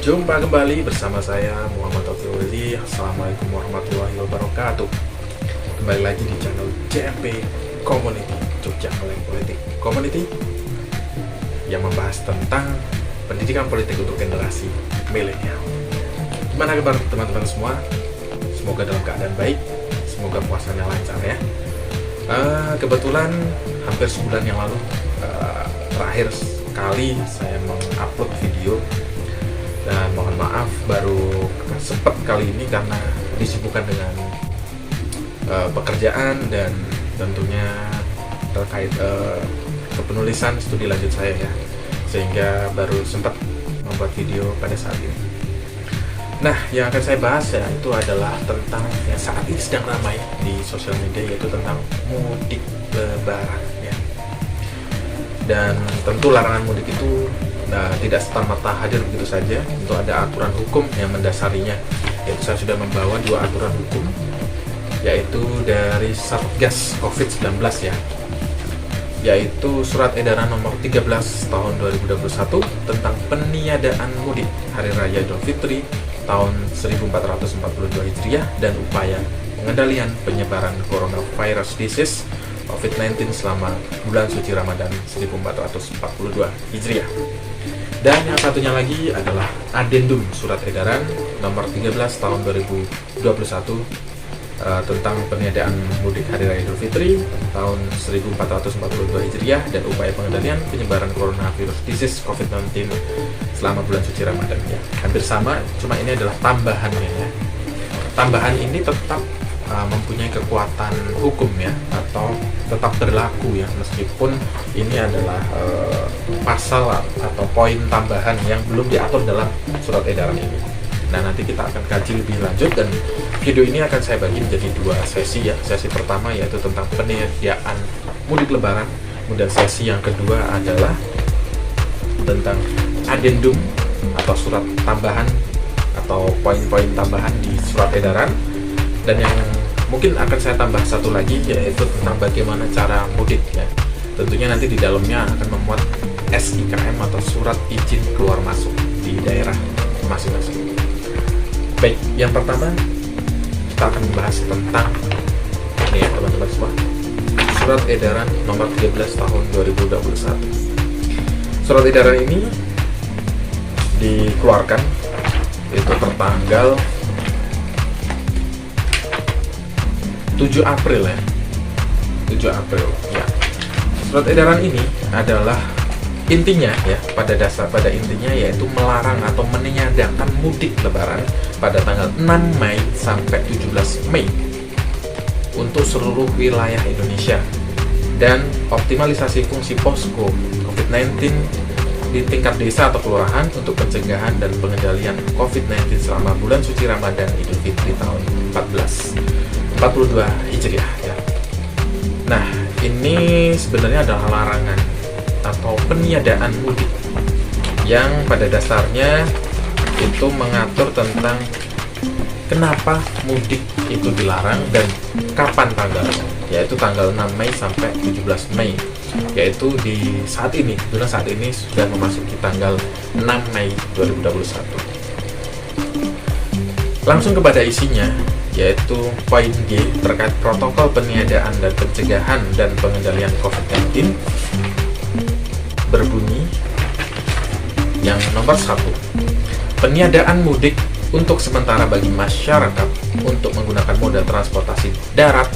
Jumpa kembali bersama saya Muhammad Taufik. Assalamualaikum warahmatullahi wabarakatuh. Kembali lagi di channel JMP Community, Jogja Melek Politik Community, yang membahas tentang pendidikan politik untuk generasi milenial. Gimana kabar teman-teman semua? Semoga dalam keadaan baik, semoga puasanya lancar ya. Kebetulan hampir sebulan yang lalu terakhir kali saya mengupload video, dan mohon maaf baru sempat kali ini karena disibukkan dengan pekerjaan dan tentunya terkait kepenulisan studi lanjut saya ya, sehingga baru sempat membuat video pada saat ini. Nah, yang akan saya bahas ya itu adalah tentang yang saat ini sedang ramai di sosial media, yaitu tentang mudik lebaran ya. Dan tentu larangan mudik itu tidak serta-merta hadir begitu saja. Itu ada aturan hukum yang mendasarinya, yaitu saya sudah membawa dua aturan hukum, yaitu dari Satgas COVID-19 ya, yaitu Surat Edaran Nomor 13 Tahun 2021 tentang peniadaan mudik Hari Raya Idul Fitri tahun 1442 Hijriah dan upaya pengendalian penyebaran coronavirus disease COVID-19 selama bulan suci Ramadan 1442 Hijriah. Dan yang satunya lagi adalah Adendum Surat Edaran Nomor 13 Tahun 2021 tentang peniadaan mudik Hari Raya Idul Fitri tahun 1442 Hijriah dan upaya pengendalian penyebaran coronavirus disease COVID-19 selama bulan suci Ramadan ya. Hampir sama, cuma ini adalah tambahannya ya. Tambahan ini tetap mempunyai kekuatan hukum ya, atau tetap berlaku ya, meskipun ini adalah pasal atau poin tambahan yang belum diatur dalam surat edaran ini. Nah, nanti kita akan kaji lebih lanjut, dan video ini akan saya bagi menjadi dua sesi ya. Sesi pertama yaitu tentang peniadaan mudik lebaran, kemudian sesi yang kedua adalah tentang adendum atau surat tambahan atau poin-poin tambahan di surat edaran. Dan yang mungkin akan saya tambah satu lagi yaitu tentang bagaimana cara mudik ya. Tentunya nanti di dalamnya akan memuat SIKM atau surat izin keluar masuk di daerah masing-masing. Baik, yang pertama kita akan membahas tentang ini ya teman-teman semua, Surat Edaran Nomor 13 Tahun 2021. Surat edaran ini dikeluarkan itu tertanggal 7 April ya. 7 April ya. Surat edaran ini adalah intinya ya, pada intinya yaitu melarang atau meniadakan mudik lebaran pada tanggal 6 Mei sampai 17 Mei untuk seluruh wilayah Indonesia, dan optimalisasi fungsi posko COVID-19 di tingkat desa atau kelurahan untuk pencegahan dan pengendalian COVID-19 selama bulan suci Ramadan Idul Fitri tahun 1442 Hijriah ya. Nah, ini sebenarnya adalah larangan atau peniadaan mudik yang pada dasarnya itu mengatur tentang kenapa mudik itu dilarang dan kapan tanggalnya, yaitu tanggal 6 Mei sampai 17 Mei, yaitu di saat ini, sebenarnya saat ini sudah memasuki tanggal 6 Mei 2021. Langsung kepada isinya, yaitu poin G terkait protokol peniadaan dan pencegahan dan pengendalian COVID-19 berbunyi yang nomor 1, peniadaan mudik untuk sementara bagi masyarakat untuk menggunakan moda transportasi darat,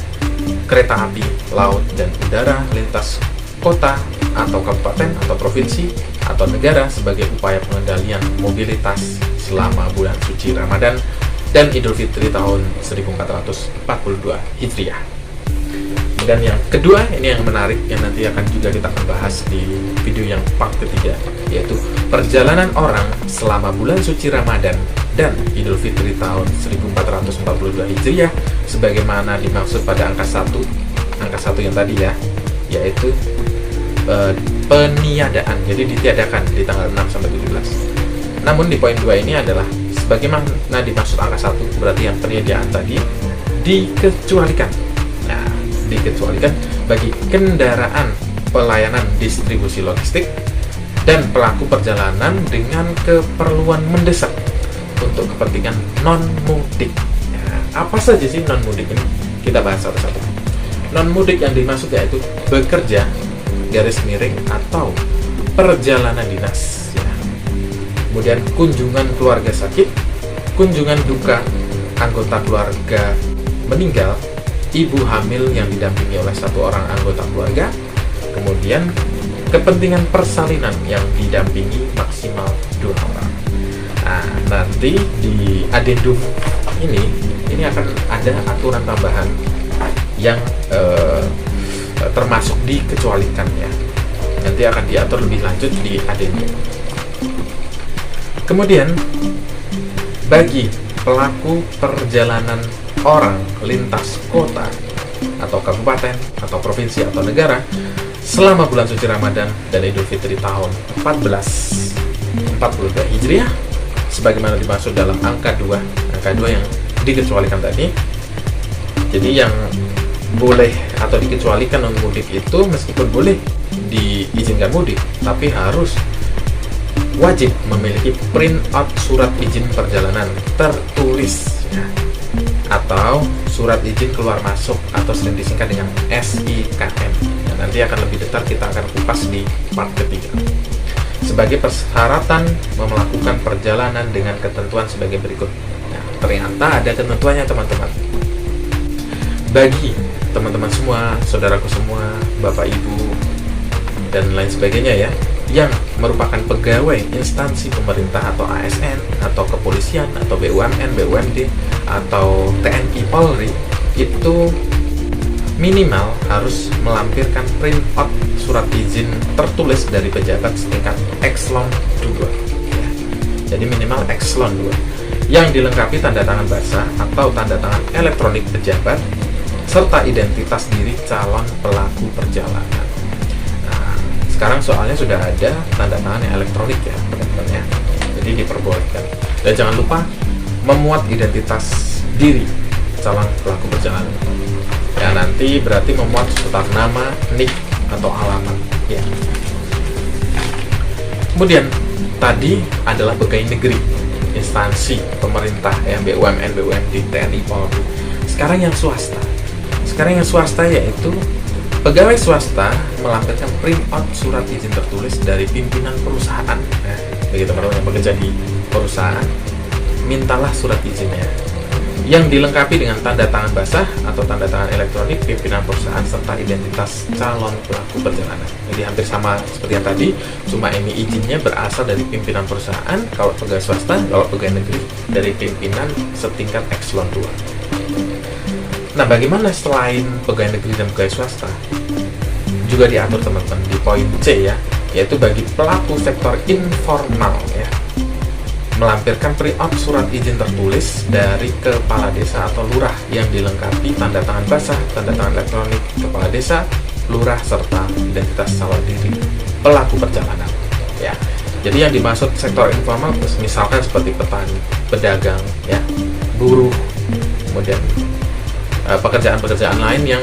kereta api, laut, dan udara lintas kota atau kabupaten atau provinsi atau negara sebagai upaya pengendalian mobilitas selama bulan suci Ramadan dan Idul Fitri tahun 1442 Hijriah. Dan yang kedua, ini yang menarik, yang nanti akan juga kita akan bahas di video yang part ketiga, yaitu perjalanan orang selama bulan suci Ramadan dan Idul Fitri tahun 1442 Hijriah sebagaimana dimaksud pada angka 1 yang tadi ya, yaitu peniadaan, jadi ditiadakan di tanggal 6 sampai 17. Namun di poin 2 ini adalah sebagaimana dimaksud angka 1, berarti yang peniadaan tadi dikecualikan. Nah, dikecualikan bagi kendaraan pelayanan distribusi logistik, dan pelaku perjalanan dengan keperluan mendesak untuk kepentingan non-mudik. Apa saja sih non-mudik ini? Kita bahas satu-satu. Non-mudik yang dimaksud yaitu bekerja, garis miring, atau perjalanan dinas. Kemudian kunjungan keluarga sakit, kunjungan duka anggota keluarga meninggal, ibu hamil yang didampingi oleh satu orang anggota keluarga, kemudian kepentingan persalinan yang didampingi maksimal 2 orang. Nah, nanti di adendum ini akan ada aturan tambahan yang termasuk dikecualikan ya. Nanti akan diatur lebih lanjut di adendum. Kemudian bagi pelaku perjalanan orang lintas kota atau kabupaten atau provinsi atau negara selama bulan suci Ramadan dan Idul Fitri tahun 1442 Hijriah sebagaimana dimaksud dalam angka 2 yang dikecualikan tadi. Jadi yang boleh atau dikecualikan non mudik itu meskipun boleh diizinkan mudik, tapi harus wajib memiliki print out surat izin perjalanan tertulis ya, atau surat izin keluar masuk atau sering disingkat dengan SIKM. Ya, nanti akan lebih detail, kita akan kupas di part ketiga. Sebagai persyaratan melakukan perjalanan dengan ketentuan sebagai berikut. Nah, ternyata ada ketentuannya teman-teman. Bagi teman-teman semua, saudaraku semua, bapak ibu dan lain sebagainya ya, yang merupakan pegawai instansi pemerintah atau ASN atau kepolisian atau BUMN, BUMD atau TNI Polri, itu minimal harus melampirkan print out surat izin tertulis dari pejabat setingkat Ekselon 2 ya. Jadi minimal Ekselon 2 yang dilengkapi tanda tangan basah atau tanda tangan elektronik pejabat serta identitas diri calon pelaku perjalanan. Sekarang soalnya sudah ada tanda tangan yang elektronik ya teman-teman ya, jadi diperbolehkan. Dan jangan lupa memuat identitas diri calon pelaku perjalanan ya, nanti berarti memuat seputar nama, nik, atau alamat ya. Kemudian tadi adalah pegawai negeri, instansi pemerintah ya, BUMN, BUMD, TNI, Polri. Sekarang yang swasta yaitu pegawai swasta melampirkan print out surat izin tertulis dari pimpinan perusahaan. Nah, bagi teman-teman yang bekerja di perusahaan, mintalah surat izinnya yang dilengkapi dengan tanda tangan basah atau tanda tangan elektronik pimpinan perusahaan serta identitas calon pelaku perjalanan. Jadi hampir sama seperti yang tadi, cuma ini izinnya berasal dari pimpinan perusahaan kalau pegawai swasta, kalau pegawai negeri dari pimpinan setingkat Ekselon 2. Nah, bagaimana selain pegawai negeri dan pegawai swasta? Juga diatur teman-teman di poin C ya, yaitu bagi pelaku sektor informal ya, melampirkan pre-out surat izin tertulis dari kepala desa atau lurah yang dilengkapi tanda tangan basah, tanda tangan elektronik kepala desa, lurah serta identitas calon diri pelaku perjalanan ya. Jadi yang dimaksud sektor informal misalkan seperti petani, pedagang ya, buruh, kemudian pekerjaan-pekerjaan lain yang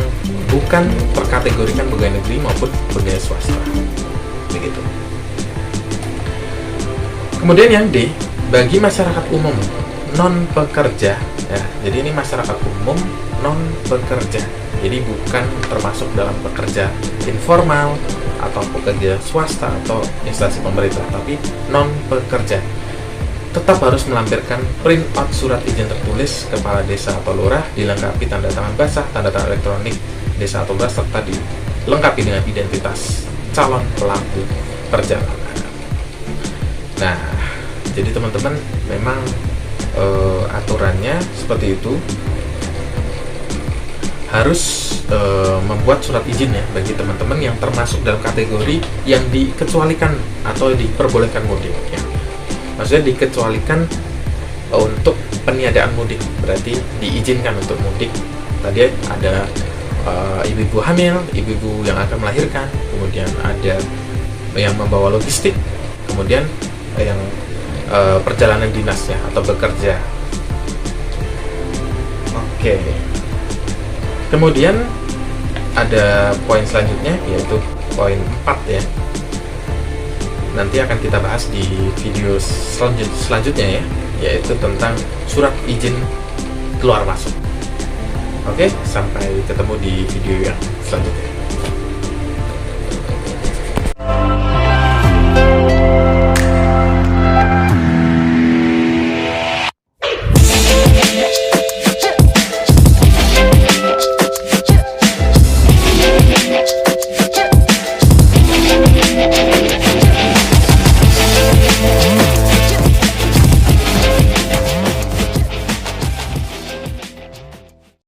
bukan terkategorikan pegawai negeri maupun pegawai swasta. Begitu. Kemudian yang D, bagi masyarakat umum non pekerja ya. Jadi ini masyarakat umum non pekerja. Jadi bukan termasuk dalam pekerja informal atau pekerja swasta atau instansi pemerintah, tapi non pekerja. Tetap harus melampirkan print out surat izin tertulis kepala desa atau lurah dilengkapi tanda tangan basah, tanda tangan elektronik desa atau lurah serta dilengkapi dengan identitas calon pelaku perjalanan. Nah, jadi teman-teman memang aturannya seperti itu, harus membuat surat izin ya bagi teman-teman yang termasuk dalam kategori yang dikecualikan atau diperbolehkan mudik ya. Maksudnya dikecualikan untuk peniadaan mudik, berarti diizinkan untuk mudik. Tadi ada ibu-ibu hamil, ibu-ibu yang akan melahirkan, kemudian ada yang membawa logistik, kemudian yang perjalanan dinas ya atau bekerja. Oke. Kemudian ada poin selanjutnya yaitu poin 4 ya. nanti akan kita bahas di video selanjutnya ya, yaitu tentang surat izin keluar masuk. Oke, sampai ketemu di video yang selanjutnya.